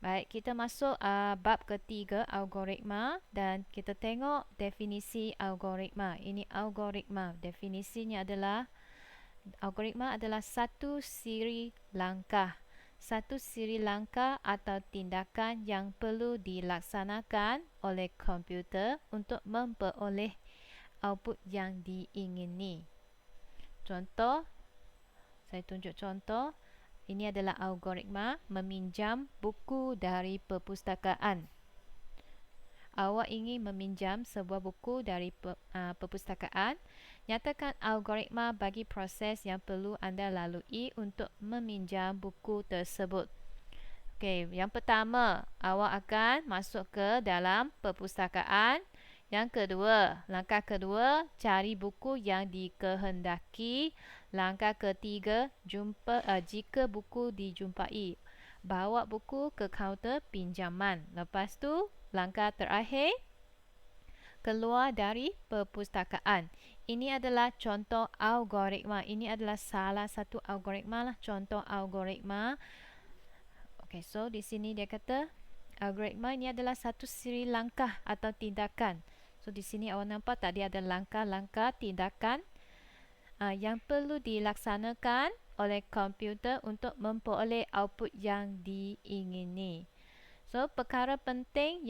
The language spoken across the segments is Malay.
Baik, kita masuk bab ketiga, algoritma, dan kita tengok definisi algoritma. Ini algoritma. Definisinya adalah algoritma adalah satu siri langkah. Satu siri langkah atau tindakan yang perlu dilaksanakan oleh komputer untuk memperoleh output yang diingini. Contoh, saya tunjuk contoh. Ini adalah algoritma meminjam buku dari perpustakaan. Awak ingin meminjam sebuah buku dari perpustakaan. Nyatakan algoritma bagi proses yang perlu anda lalui untuk meminjam buku tersebut. Okey, yang pertama, awak akan masuk ke dalam perpustakaan. Yang kedua, langkah kedua, cari buku yang dikehendaki. Langkah ketiga, jika buku dijumpai, bawa buku ke kaunter pinjaman. Lepas tu, langkah terakhir, keluar dari perpustakaan. Ini adalah contoh algoritma. Ini adalah salah satu algoritma lah, contoh algoritma. Okay, so di sini dia kata algoritma ini adalah satu siri langkah atau tindakan. So di sini awak nampak tak dia ada langkah-langkah tindakan yang perlu dilaksanakan oleh komputer untuk memperoleh output yang diingini. So perkara penting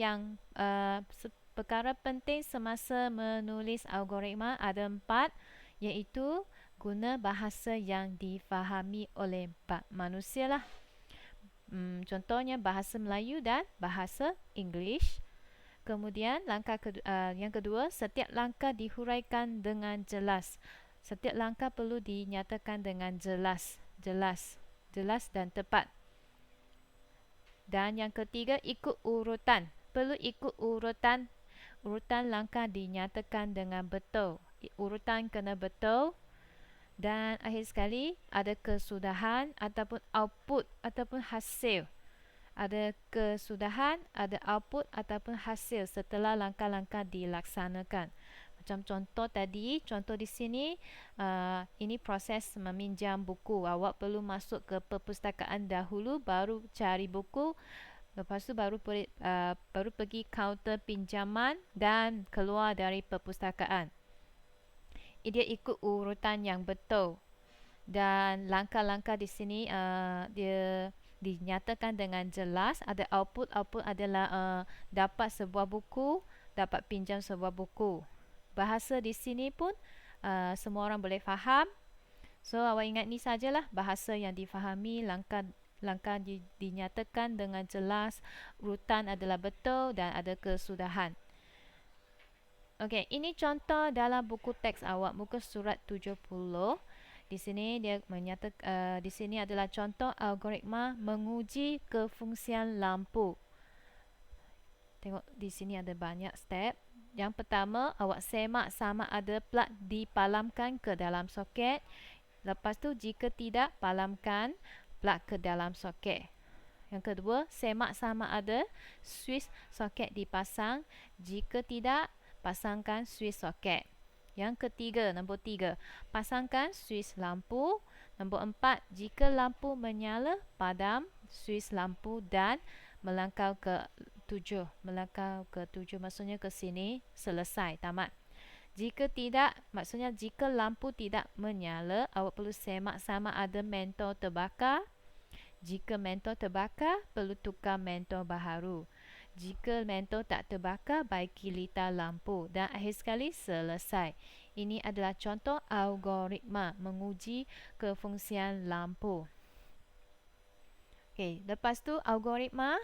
semasa menulis algoritma ada 4, iaitu guna bahasa yang difahami oleh manusia lah. Contohnya bahasa Melayu dan bahasa English. Kemudian yang kedua, setiap langkah dihuraikan dengan jelas. Setiap langkah perlu dinyatakan dengan jelas dan tepat. Dan yang ketiga, ikut urutan. Perlu ikut urutan. Urutan langkah dinyatakan dengan betul. Urutan kena betul. Dan akhir sekali, ada kesudahan ataupun output ataupun hasil. Ada kesudahan, ada output ataupun hasil setelah langkah-langkah dilaksanakan. Macam contoh tadi, contoh di sini, ini proses meminjam buku. Awak perlu masuk ke perpustakaan dahulu, baru cari buku. Lepas tu baru pergi kaunter pinjaman dan keluar dari perpustakaan. Dia ikut urutan yang betul. Dan langkah-langkah di sini dia dinyatakan dengan jelas. Ada output adalah dapat sebuah buku, dapat pinjam sebuah buku. Bahasa di sini pun semua orang boleh faham. So awak ingat ni sajalah bahasa yang difahami, langkah dinyatakan dengan jelas, urutan adalah betul dan ada kesudahan. Okey, ini contoh dalam buku teks awak, muka surat 70. Di sini dia menyatakan di sini adalah contoh algoritma menguji kefungsian lampu. Tengok di sini ada banyak step. Yang pertama, awak semak sama ada plug dipalamkan ke dalam soket. Lepas tu jika tidak, palamkan plug ke dalam soket. Yang kedua, semak sama ada switch soket dipasang. Jika tidak, pasangkan switch soket. Yang ketiga, nombor 3, pasangkan switch lampu. Nombor 4, jika lampu menyala, padam switch lampu dan melangkau ke 7. Melangkau ke 7 maksudnya ke sini, selesai, tamat. Jika tidak, maksudnya jika lampu tidak menyala, awak perlu semak sama ada mentor terbakar. Jika mentor terbakar, perlu tukar mentor baharu. Jika mentor tak terbakar, baiki litar lampu. Dan akhir sekali, selesai. Ini adalah contoh algoritma menguji kefungsian lampu. Okey, lepas tu algoritma,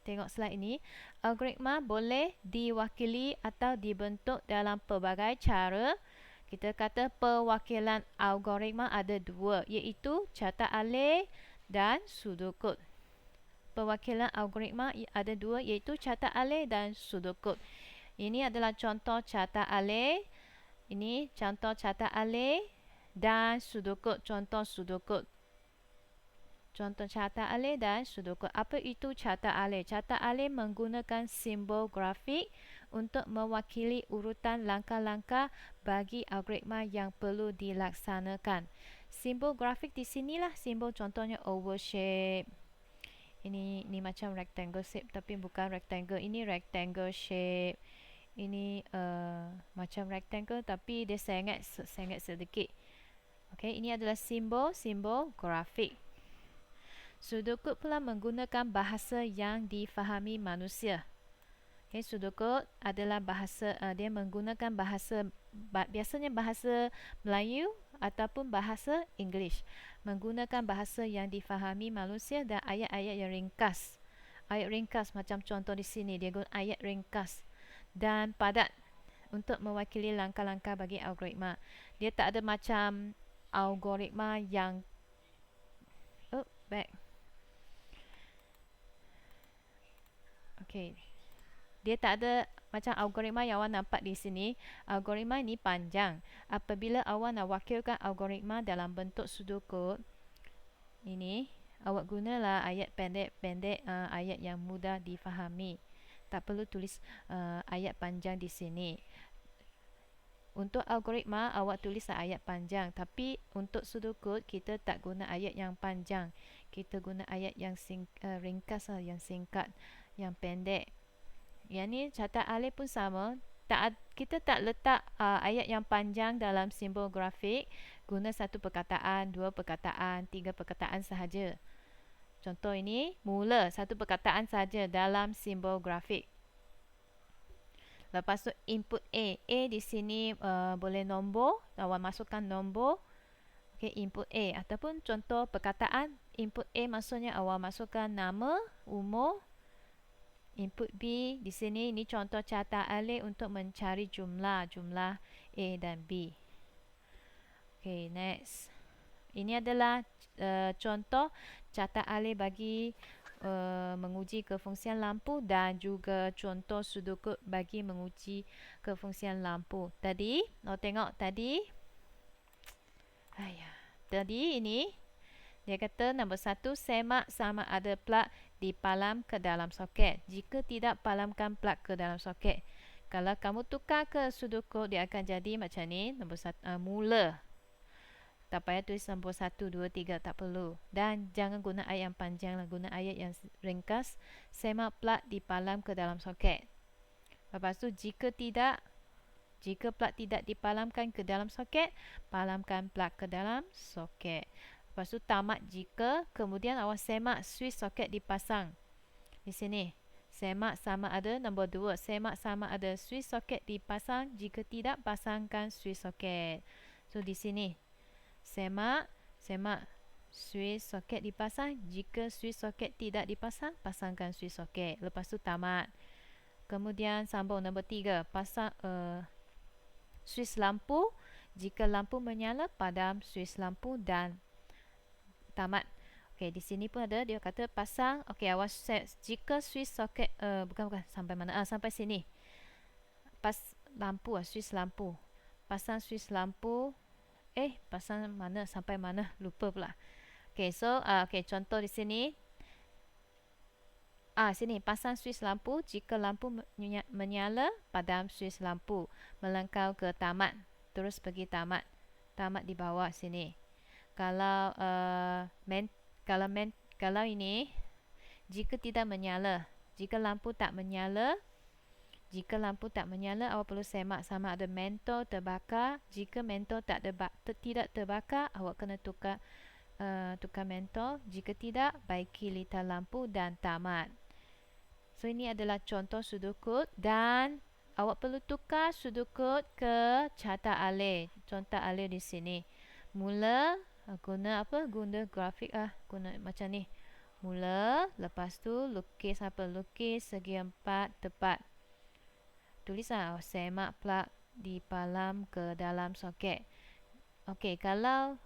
tengok slide ini. Algoritma boleh diwakili atau dibentuk dalam pelbagai cara. Kita kata perwakilan algoritma ada 2, iaitu carta alih dan pseudocode. Perwakilan algoritma ada 2, iaitu carta alih dan pseudocode. Ini adalah contoh carta alih. Ini contoh carta alih dan pseudocode. Contoh pseudocode. Contoh carta alih dan pseudocode. Apa itu carta alih? Carta alih menggunakan simbol grafik untuk mewakili urutan langkah-langkah bagi algoritma yang perlu dilaksanakan. Simbol grafik di sinilah simbol, contohnya oval shape. Ini macam rectangle shape tapi bukan rectangle. Ini rectangle shape. Ini macam rectangle tapi dia sangat sedikit. Okey, ini adalah simbol grafik. Sudokod pula menggunakan bahasa yang difahami manusia. Okay, sudokod adalah bahasa, dia menggunakan bahasa, biasanya bahasa Melayu ataupun bahasa English. Menggunakan bahasa yang difahami manusia dan ayat-ayat yang ringkas. Ayat ringkas macam contoh di sini, dia guna ayat ringkas dan padat untuk mewakili langkah-langkah bagi algoritma. Dia tak ada macam algoritma yang okay. Dia tak ada macam algoritma yang awak nampak di sini. Algoritma ini panjang. Apabila awak nak wakilkan algoritma dalam bentuk sudokod, ini awak gunalah ayat pendek-pendek, ayat yang mudah difahami. Tak perlu tulis ayat panjang di sini. Untuk algoritma awak tulis ayat panjang, tapi untuk sudokod kita tak guna ayat yang panjang. Kita guna ayat yang ringkas, yang singkat, yang pendek. Yang ni catat alih pun sama. Kita tak letak ayat yang panjang dalam simbol grafik. Guna satu perkataan, dua perkataan, tiga perkataan sahaja. Contoh ini, mula satu perkataan sahaja dalam simbol grafik. Lepas tu input A. A di sini boleh nombor. Awak masukkan nombor. Okay, input A. Ataupun contoh perkataan, input A maksudnya awak masukkan nama, umur. Input B di sini, ini contoh catat alih untuk mencari jumlah A dan B. Okay, next. Ini adalah contoh catat alih bagi menguji kefungsian lampu dan juga contoh sudokod bagi menguji kefungsian lampu. Tadi, tengok tadi. Tadi ini dia kata nombor 1, semak sama ada plug dipalam ke dalam soket. Jika tidak, palamkan plug ke dalam soket. Kalau kamu tukar ke sudokod, dia akan jadi macam ni. Nombor 1, mula. Tak payah tulis nombor 1, 2, 3, tak perlu. Dan jangan guna ayat yang panjang lah, guna ayat yang ringkas. Semak plug dipalam ke dalam soket. Lepas tu, jika plug tidak dipalamkan ke dalam soket, palamkan plug ke dalam soket. Lepas tu tamat jika, kemudian awak semak switch soket dipasang. Di sini, semak sama ada nombor 2, semak sama ada switch soket dipasang. Jika tidak, pasangkan switch soket. So di sini, semak switch soket dipasang. Jika switch soket tidak dipasang, pasangkan switch soket. Lepas tu tamat. Kemudian sambung nombor 3, pasang switch lampu. Jika lampu menyala, padam switch lampu dan tamat. Okey, di sini pun ada, dia kata pasang. Okey, awak set jika switch soket bukan sampai mana? Sampai sini. Lampu, switch lampu. Pasang switch lampu. Pasang mana sampai mana? Lupa pula. Okey, so okey, contoh di sini. Sini pasang switch lampu. Jika lampu menyala, padam switch lampu. Melangkau ke tamat. Terus pergi tamat. Tamat di bawah sini. Kalau kalau ini, jika tidak menyala, jika lampu tak menyala, awak perlu semak sama ada mentol terbakar. Jika mentol tidak terbakar, awak kena tukar mentol. Jika tidak, baiki litar lampu dan tamat. So ini adalah contoh sudokod dan awak perlu tukar sudokod ke catat alih. Contoh alih di sini. Mula guna apa? Guna grafik guna macam ni. Mula, lepas tu lukis apa? Lukis segi 4 tepat. Tulis semak plug dipalam ke dalam soket. Okey, kalau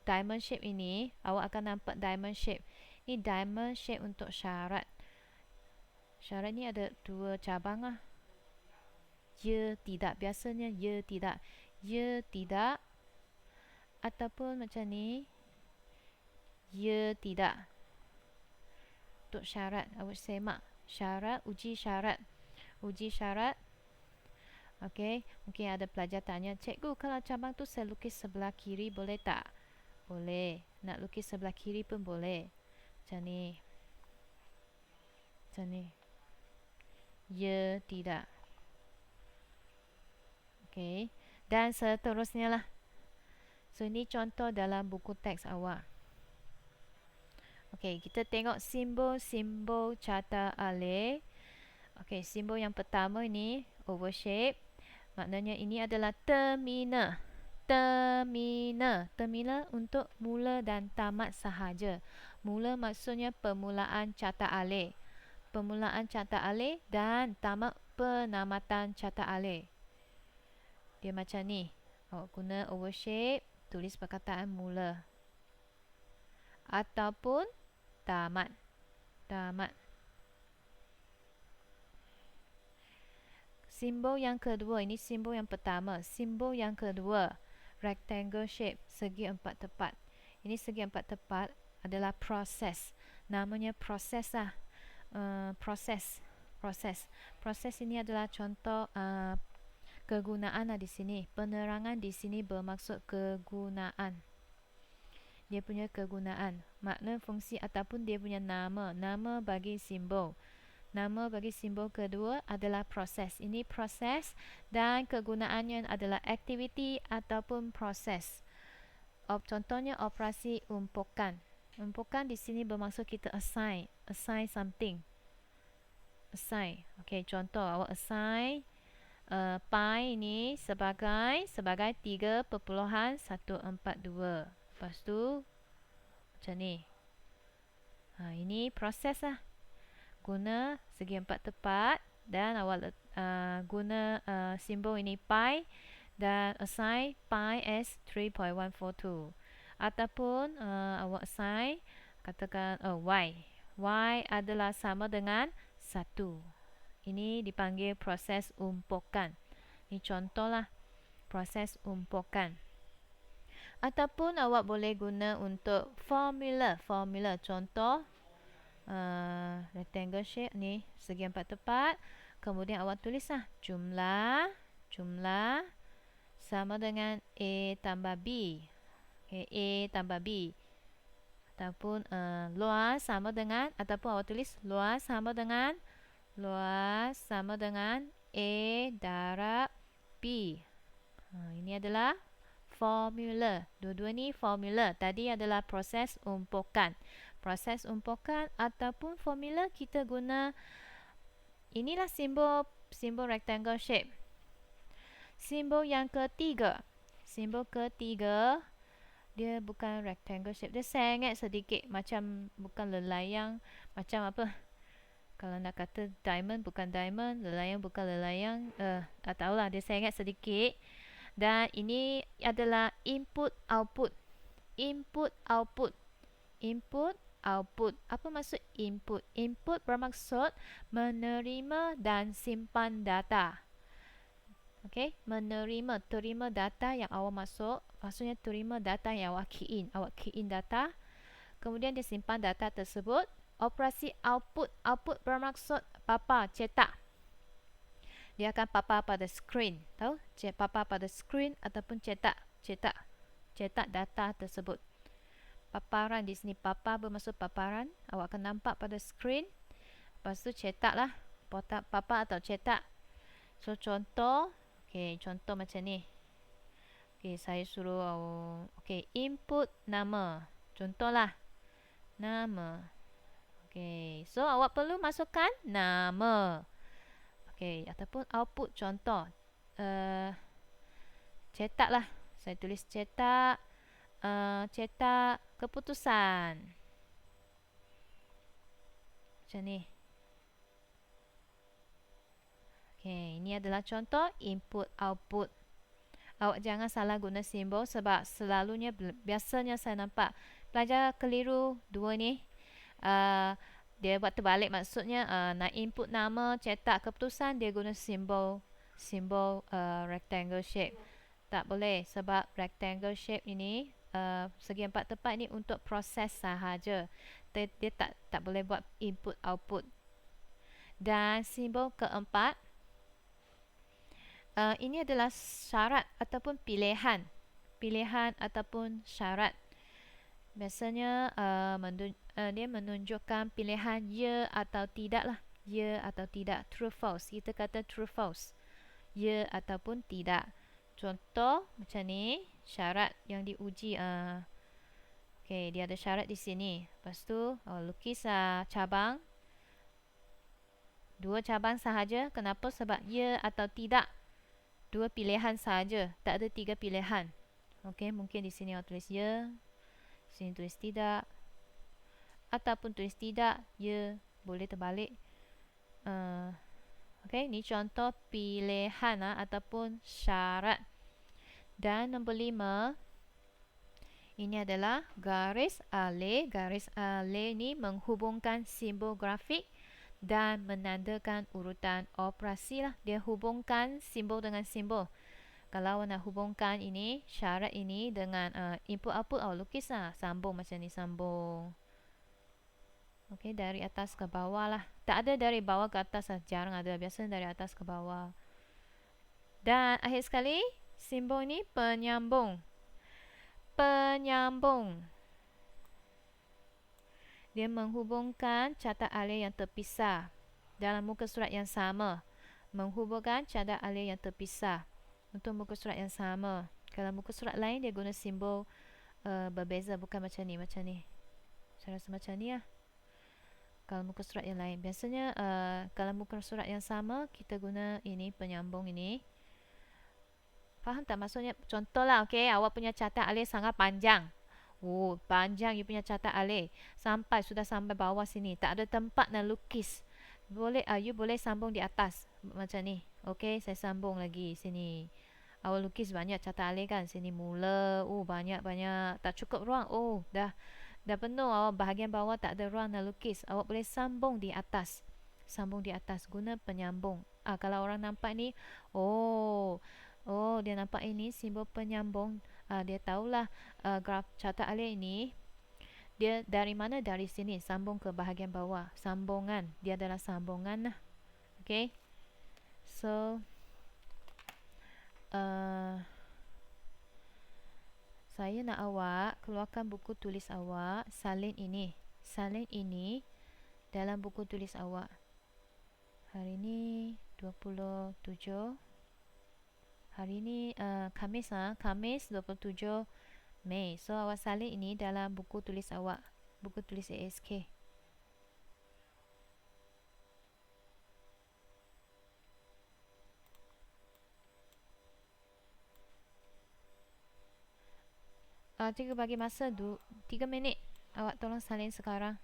diamond shape ini, awak akan nampak diamond shape. Ini diamond shape untuk syarat. Syarat ni ada 2 cabang Ya, tidak. Biasanya ya, tidak. Ya, tidak. Ataupun macam ni, ya, tidak. Untuk syarat, awak semak syarat, uji syarat. Okey, mungkin ada pelajar tanya, cikgu, kalau cabang tu saya lukis sebelah kiri boleh tak? Boleh. Nak lukis sebelah kiri pun boleh. Macam ni. Macam ni. Ya, tidak. Okey. Dan seterusnya lah. So, ini contoh dalam buku teks awak. Okey, kita tengok simbol-simbol carta alih. Okey, simbol yang pertama ini oval shape. Maknanya ini adalah terminal. Terminal untuk mula dan tamat sahaja. Mula maksudnya permulaan carta alih. Permulaan carta alih dan tamat penamatan carta alih. Dia macam ni. Awak guna oval shape, tulis perkataan mula. Ataupun tamat. Tamat. Simbol yang kedua, ini simbol yang pertama. Simbol yang kedua, rectangle shape, segi empat tepat. Ini segi empat tepat adalah proses. Namanya proses lah. Proses ini adalah contoh kegunaan lah di sini. Penerangan di sini bermaksud kegunaan. Dia punya kegunaan. Makna fungsi ataupun dia punya nama. Nama bagi simbol. Nama bagi simbol kedua adalah proses. Ini proses dan kegunaannya adalah aktiviti ataupun proses. Contohnya operasi umpukan. Umpukan di sini bermaksud kita assign. Assign something. Assign. Okey, contoh awak assign pi ini sebagai 3.142. Lepas tu macam ni. Ini proses lah. Guna segi empat tepat dan awak guna simbol ini pi dan assign pi as 3.142. Ataupun awak assign katakan y. Y adalah sama dengan 1. Ini dipanggil proses umpukan. Ini contohlah proses umpukan. Ataupun awak boleh guna untuk formula. Formula contoh rectangle shape ni, segi empat tepat. Kemudian awak tulislah jumlah sama dengan A tambah B. Okay, A tambah B. Ataupun luas sama dengan, ataupun awak tulis luas sama dengan A darab B. Ini adalah formula. Dua-dua ni formula. Tadi adalah proses umpukan. Proses umpukan ataupun formula kita guna. Inilah simbol rectangle shape. Simbol yang ketiga. Simbol ketiga dia bukan rectangle shape. Dia sengit sedikit, macam bukan lelayang, macam apa? Kalau nak kata diamond bukan diamond, lelayang bukan lelayang, tak tahulah, dia sengit sedikit. Dan ini adalah input output. Input output. Input output. Apa maksud input? Input bermaksud menerima dan simpan data. Okey, menerima, terima data yang awak masuk, maksudnya terima data yang awak key in. Awak key in data, kemudian dia simpan data tersebut. Operasi output. Output bermaksud papa, cetak. Dia akan papa pada screen, tahu? Papa pada screen ataupun cetak data tersebut. Paparan di sini, papa bermaksud paparan. Awak akan nampak pada screen. Lepas tu cetaklah, papa atau cetak. So contoh, okey, contoh macam ni. Okey, saya suruh input nama. Contohlah nama. Okey, so awak perlu masukkan nama. Okey, ataupun output contoh. Cetaklah. Saya tulis cetak keputusan. Macam ni. Okey, ini adalah contoh input output. Awak jangan salah guna simbol sebab selalunya biasanya saya nampak pelajar keliru dua ni. Dia buat terbalik, maksudnya nak input nama, cetak keputusan, dia guna simbol rectangle shape. Tak boleh sebab rectangle shape ini segi empat tepat ni untuk proses sahaja. Dia tak boleh buat input output. Dan simbol keempat, ini adalah syarat ataupun pilihan ataupun syarat. Biasanya dia menunjukkan pilihan ya atau tidak lah. Ya atau tidak. True false. Kita kata true false. Ya ataupun tidak. Contoh macam ni. Syarat yang diuji. Okay, dia ada syarat di sini. Lepas tu lukis cabang. 2 cabang sahaja. Kenapa? Sebab ya atau tidak. 2 pilihan sahaja. Tak ada 3 pilihan. Okay, mungkin di sini awak tulis ya. Sini tulis tidak. Ataupun tulis tidak. Ya. Boleh terbalik. Okay, ni contoh pilihan ataupun syarat. Dan nombor 5. Ini adalah garis alih. Garis alih ni menghubungkan simbol grafik dan menandakan urutan operasi lah. Dia hubungkan simbol dengan simbol. Kalau nak hubungkan ini, syarat ini dengan input-output, lukis lah. Sambung macam ni, sambung. Okay, dari atas ke bawah lah. Tak ada dari bawah ke atas lah. Jarang ada. Biasanya dari atas ke bawah. Dan akhir sekali, simbol ni penyambung. Penyambung. Dia menghubungkan catat alih yang terpisah dalam muka surat yang sama. Menghubungkan catat alih yang terpisah untuk muka surat yang sama. Kalau muka surat lain, dia guna simbol berbeza. Bukan macam ni. Macam ni. Saya rasa macam ni lah. Kalau muka surat yang lain. Biasanya kalau muka surat yang sama, kita guna ini, penyambung ini. Faham tak maksudnya? Contohlah, okay, awak punya catat alih sangat panjang. Panjang you punya catat alih. Sudah sampai bawah sini. Tak ada tempat nak lukis. You boleh sambung di atas. Macam ni. Okay, saya sambung lagi sini. Awak lukis banyak catat alih kan. Sini mula. Banyak-banyak. Tak cukup ruang. Dah penuh. Awak bahagian bawah tak ada ruang nak lukis. Awak boleh sambung di atas. Sambung di atas. Guna penyambung. Kalau orang nampak ni. Dia nampak ini simbol penyambung. Dia tahulah graf catat alih ini. Dia dari mana? Dari sini. Sambung ke bahagian bawah. Sambungan. Dia adalah sambungan lah. Okay. So saya nak awak keluarkan buku tulis awak. Salin ini. Salin ini dalam buku tulis awak. Hari ini 27. Hari ini Khamis Khamis 27 Mei. So awak salin ini dalam buku tulis awak. Buku tulis ASK. Cikgu bagi masa 3 minit. Awak tolong salin sekarang.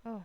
Oh.